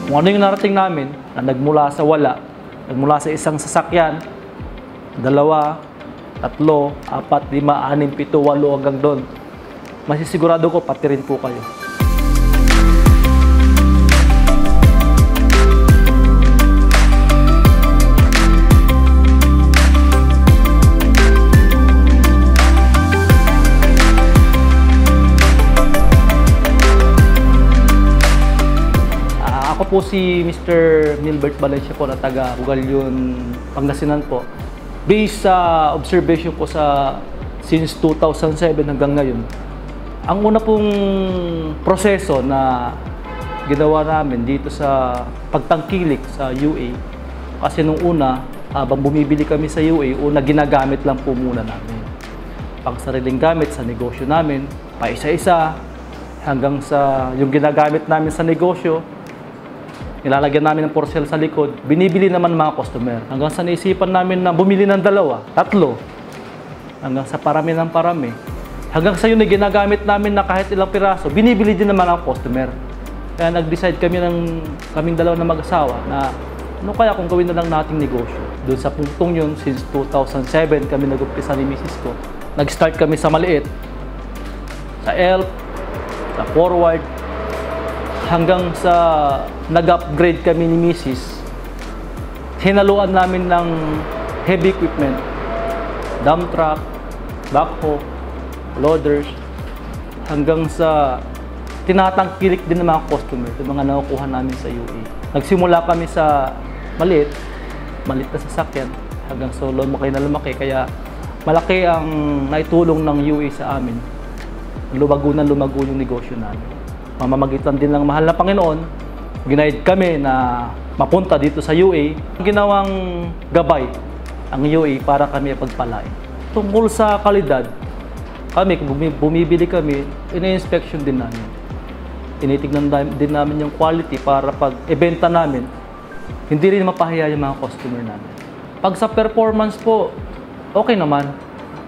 Kung ano yung narating namin na nagmula sa wala, nagmula sa isang sasakyan, 2, 3, 4, 5, 6, 7, 8 hanggang doon, masisigurado ko pati rin po kayo. Ako po si Mr. Nilbert Valencia po na taga Ugalyon, Pangasinan po. Based sa observation ko since 2007 hanggang ngayon, ang una pong proseso na ginawa namin dito sa pagtangkilik sa UA, kasi nung una, habang bumibili kami sa UA, una ginagamit lang po muna namin. Pang sariling gamit sa negosyo namin, pa isa-isa, hanggang sa yung ginagamit namin sa negosyo, nilalagyan namin ng for sale sa likod, binibili naman ng mga customer. Hanggang sa naisipan namin na bumili ng 2, 3, hanggang sa parami ng parami. Hanggang sa yun na ginagamit namin na kahit ilang piraso, binibili din naman ang customer. Kaya nag-decide kaming dalawa na mag-asawa na ano kaya kung gawin na lang nating negosyo. Doon sa punktong yun, since 2007 kami nag-umpisa ni Mrs. ko. Nag-start kami sa maliit, sa ELF, sa forward, hanggang sa nag-upgrade kami ni Mrs. Hinaluan namin ng heavy equipment, dump truck, backhoe, loaders, hanggang sa tinatangkilik din ng mga customer, yung mga nakukuha namin sa UA. Nagsimula kami sa maliit na sasakyan, hanggang sa lumaki na lumaki, kaya malaki ang naitulong ng UA sa amin. Lumago yung negosyo namin. Mamamagitan din ng mahal na Panginoon, ginaid kami na mapunta dito sa UA. Ginawang gabay ang UA para kami pagpalain. Tungkol sa kalidad, kami, kung bumibili kami, ina-inspection din namin. Tinitignan din namin yung quality para pag ibenta namin, hindi rin mapahiya yung mga customer namin. Pag sa performance po, okay naman.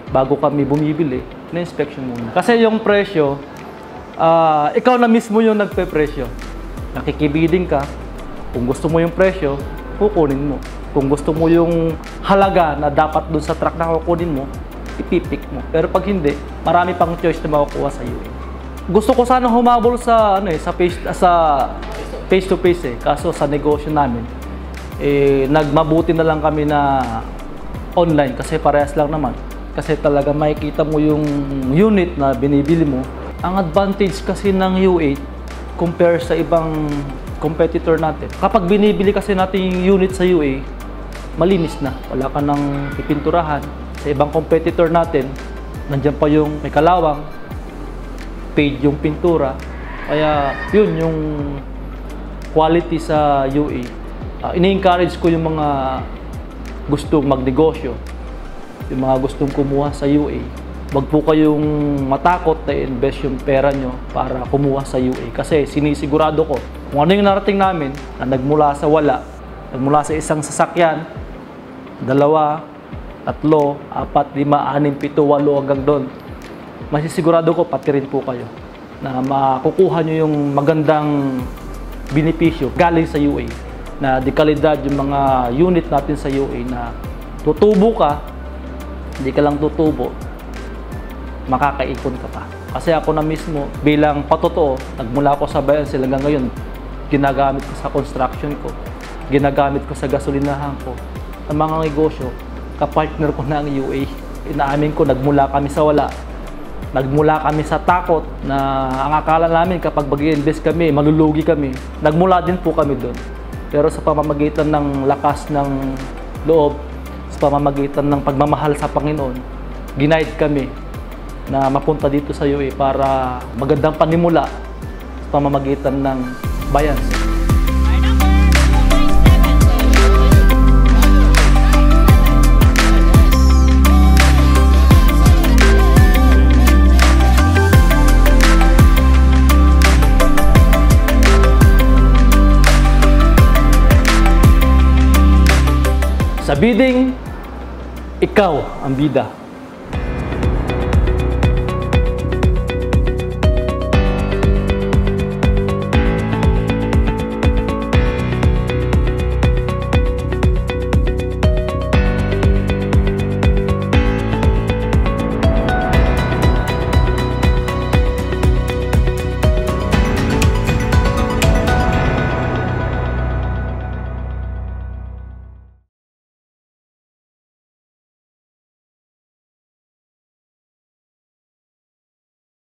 Bago kami bumibili, ina-inspection muna. Kasi yung presyo, ikaw na mismo yung nagpe-presyo. Nakikibidding ka. Kung gusto mo yung presyo, kukunin mo. Kung gusto mo yung halaga na dapat dun sa truck na kukunin mo, ipipik mo. Pero pag hindi, marami pang choice na makukuha sa iyo. Gusto ko sana humabol sa face to face Kaso sa negosyo namin, nagmabuti na lang kami na online kasi parehas lang naman. Kasi talaga makikita mo yung unit na binibili mo. Ang advantage kasi ng U8 compare sa ibang competitor natin. Kapag binibili kasi natin yung unit sa UA, malinis na. Wala ka nang pipinturahan. Sa ibang competitor natin, nandiyan pa yung may kalawang, paid yung pintura. Kaya yun yung quality sa UA. Ini-encourage ko yung mga gustong magnegosyo, yung mga gustong kumuha sa UA. Wag po kayong matakot na invest yung pera nyo para kumuha sa UA. Kasi sinisigurado ko, kung ano yung narating namin na nagmula sa wala, nagmula sa isang sasakyan, 2, 3, 4, 5, 6, 7, 8 hanggang doon, masisigurado ko pati rin po kayo na makukuha nyo yung magandang benepisyo galing sa UA. Na di kalidad yung mga unit natin sa UA na tutubo ka, hindi ka lang tutubo, makakaipon ka pa. Kasi ako na mismo, bilang patotoo, nagmula ako sa bayan sila hanggang ngayon, ginagamit ko sa construction ko, ginagamit ko sa gasolinahan ko, sa mga negosyo, kapartner ko na ang UA. Inaamin ko, nagmula kami sa wala. Nagmula kami sa takot na ang akala namin kapag mag-invest kami, malulugi kami. Nagmula din po kami doon. Pero sa pamamagitan ng lakas ng loob, sa pamamagitan ng pagmamahal sa Panginoon, ginaid kami na mapunta dito sa UA para magandang panimula sa pamamagitan ng bayan. Sa bidding, ikaw ang bida.